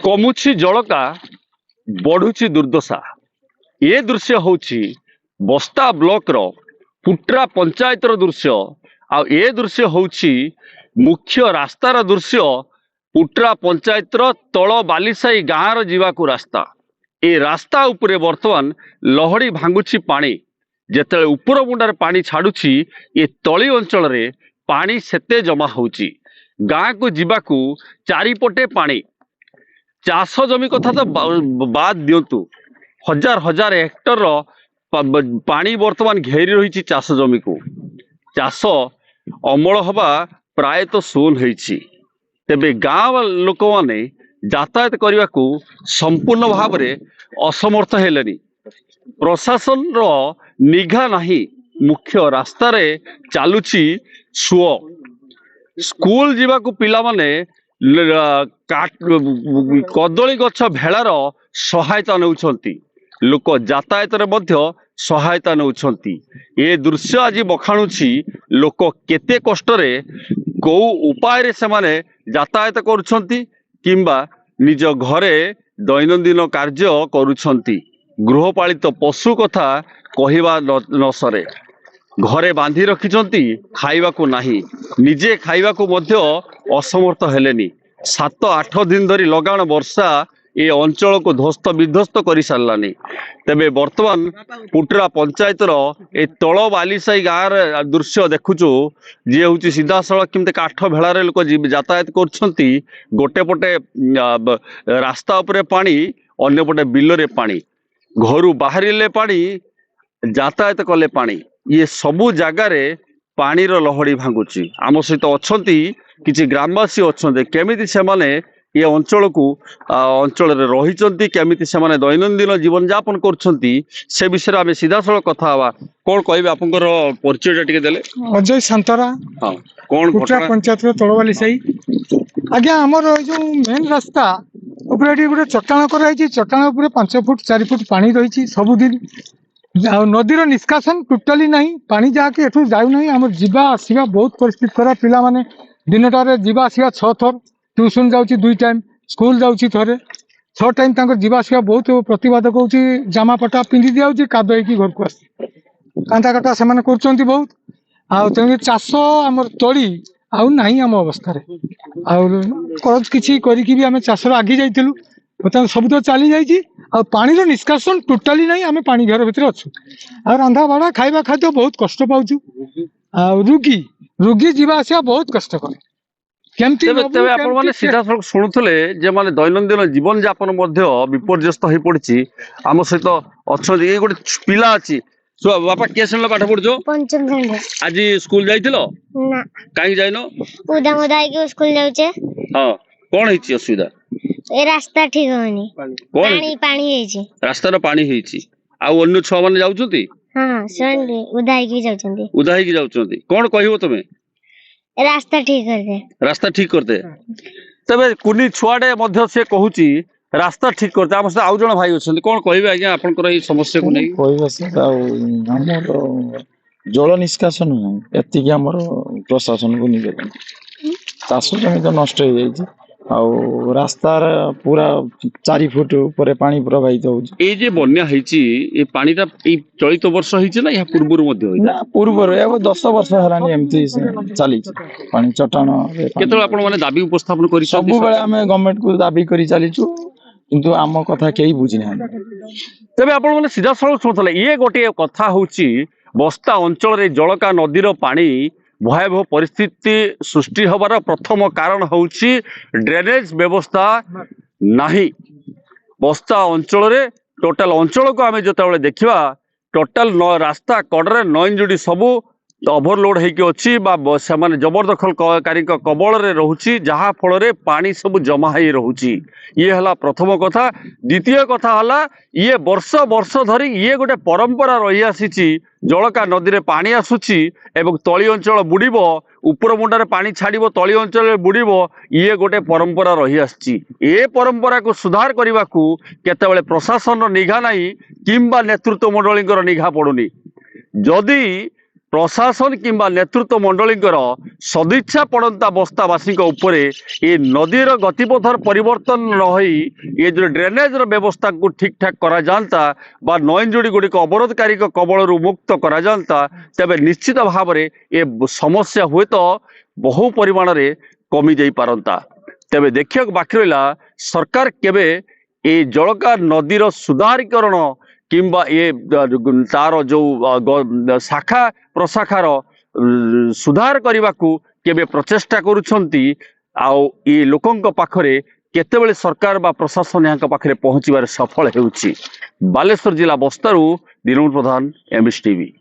कमुछि जलका बढ़ुछि दुर्दशा। ये दृश्य होछि बस्ता ब्लॉक रो पुट्रा पंचायत रो दृश्य। आ ये दृश्य होछि मुख्य रास्तार दृश्य पुट्रा पंचायत रो तଳ बालिसाई गाँ रो जीवाकू रास्ता। ए रास्ता उपरे वर्तमान लहड़ी भांगुछि पानी। जेतेले उपर मुंडार पानी छाड़ुछि ए तली अंचल रे पानी सेते जमा होछि। गाँ को जीवाकू चारिपटे पानी। चाष जमी कथा तो बाद दिंतु हजार हजार हेक्टर रो पानी वर्तमान घेरी रही चाष जमी को। चाष अमल हवा प्राय तो शून होइछि। तेबे गाँ लोक माने यातायात करने को संपूर्ण भाव में असमर्थ हेलेनी। प्रशासन रो निघा नहीं। मुख्य रास्ता रे चालुची सुओ। स्कूल जीवाकू पिला माने कदली गछ भेड़ार सहायता नौछंती। लोक यातायात रे मध्य सहायता नौछंती। ए दृश्य आज बखाणुछि लोक केते कष्ट रे को उपाय रे से माने यातायात करुछंती किंबा निज घरे दैनंदिन कार्य करुछंती। गृहपालित पशु कथा कहिबा न सरे। घरे बांधी रखिछंती खाइबा को नाही। निजे खाइबा को मध्य असमर्थ हेलेनी। 7-8 दिन धरी लगाण वर्षा ए अंचल को ध्वस्त विध्वस्त कर सारानी। तेबे वर्तमान पुट्रा पंचायत रो ए तळ बालिसाई गाँव दृश्य देखुचु जी हूँ सीधा सड़क केमते काठ भेड़ार लोक यातायात करछंती। गोटे पटे रास्ता उपरे पानी अन्य पटे बिलरे पानी। घरू बाहरिले पानी यातायात कले पानी। ये सबु जगार पानी रो लहड़ी भांगुची। आम सहित अच्छी किसी ग्रामवासी अच्छा केमिति से माने ये अंचल को अंचल रही केमिति से माने दैनंदिन जीवन यापन करछंती से विषय आम सीधा सड़क कथा हवा। कौन कहबे आपनकर परिचय टिके देले? अजय सांतरा। हां कौन पुट्रा पंचायत रो तळवाली साई। आज्ञा हमर जो मेन रास्ता ऊपर गोटे चट्टाण कर चट्टाण उपर 5 फुट 4 फुट पानी रही सबुदिन। नदीर निष्कासन टोटाली नहीं। पानी जहाँकि एठू जाऊ नहीं। आम जीवा आसवा बहुत परिस्थिति खराब। पिला माने दिनटारे जीवा आसवा 6 थर। ट्यूशन जाउची 2 टाइम। स्कूल जाउची थरे 6 टाइम। तांकर जीवा आसवा बहुत प्रतिवादक होउची। जामा पटा पिंधि दियाउची कादो होइकी घर को आसी कांता काटा से माने करचंती बहुत। आ तेन चाष आमर तोड़ी आउ नहीं आम अवस्था रे। कर्ज किछि करिकि भी आमे चाषर आगे जाइतिलु। बर्तमान सब तो चली जाइए। आ पानी रो निष्कासन टोटाली नहीं। आम पानी घर भितर अच्छु। आ रंधा बाड़ा खाइबा खाद्य बहुत कष्ट पाउछु। आ रुगी रुगी जीवा आसिया बहुत कष्ट करे। केमती तेबे आपण माने सीधा सड़क सुनुथले जे माने दैनंदिन जीवन यापन मध्य विपर्यस्त होई पड़छि। आम सहित अच्छी ये गोटे पिला अछि। बापा के श्रेणी पाठ पढ़छो? पंचम श्रेणी। आज स्कूल जाइतिलो ना? काई जाइनो? उदा मुदा के स्कूल जाउचे। हां कोन हिची असुविधा? ए रास्ता ठीक होनी। पानी पानी हेची। रास्ता रो पानी हेची। आ अन्य छ माने जाउछंती? हां संडे उदाई के जाउछंती। उदाई के जाउछंती। कोन कहिवो तमे? रास्ता ठीक कर दे। रास्ता ठीक कर दे। तबे कुनी छुआडे मध्य से कहूची रास्ता ठीक करते। आम आउ जण भाई अछंती कोन कहबे आज्ञा आपनकर ई समस्या को नै? कहबे से हमर जल निष्कासन एति के हमर प्रशासन को निवेदन। चाष जमी तो नष्ट हो जाइछि। आउ रास्ता पूरा 4 फुट ऊपर पानी प्रवाहित होउछि। ए जे बन्या हेछि ए पानीटा ए चलित वर्ष हेछि ना या पूर्वरु मध्ये होइछि? ना पूर्वरु ए 10 वर्ष हलानी एमती चली पानी चट्टाण। केतल आपण माने दाबी उपस्थापन करि सब बेले हमें गवर्नमेंट को दाबी करि चलीछु किंतु आम कथा केही बुझि ना। तबे आपण माने सीधा सड़क सुनथले ये गोटे कथा होछि बस्ता अंचल रे जलका नदीर पानी भयावह परिस्थिति सृष्टि हबार प्रथम कारण होछि ड्रेनेज व्यवस्था नाही। बस्ता अंचल रे टोटल अंचल को आमे जतबेले देखिबा टोटल रास्ता कड़रे 9 जोड़ी सबू ओभरलोड होइके अछि बा से माने जबरदखलकारी कबल रे रहउछि जहा फल रे पानी सब जमा होई रहउछि। ये हला प्रथम कथा। द्वितीय कथा हला ये वर्ष वर्ष धरी ये गोटे परंपरा रही आसीछि। जलका नदी रे पानी आसुछि एवं तली अंचल बुड़ीबो ऊपर मुंडारे पानी छाड़िबो तली अंचल बुड़ीबो ये गोटे परंपरा रही आसीछि। ए परंपरा को सुधार करने को केतेबेले प्रशासन निघा नाही किंबा नेतृत्व मंडलींकर निघा पड़ुनी। जदि प्रशासन किंबा नेतृत्व मंडलींकर सदिच्छा पड़ंता बस्तावासी उपरे ये नदीर गतिपथर परिवर्तन न होई ये जो ड्रेनेज व्यवस्था को ठीक ठाक करा जानता बा नईन जोड़ी गुड़िक अवरोधकारी कबल मुक्त करा जानता तेबे निश्चित भाव में ये समस्या हुए तो बहु परिमाण रे कमी जाई पारंता। तेबे देखिया बाकी रहा सरकार केबे ये जलका नदीर सुधारीकरण किंबा ये तार जो शाखा प्रशाखार सुधार करने को केबे प्रचेष्टा करुछंती आउ ये लोकंक पाखरे केतेबेले सरकार बा प्रशासन यहाँ पाखरे पहुँचबार सफल हेउछि। बालेश्वर जिला बस्तारू दिनमु प्रधान एमएस टीवी।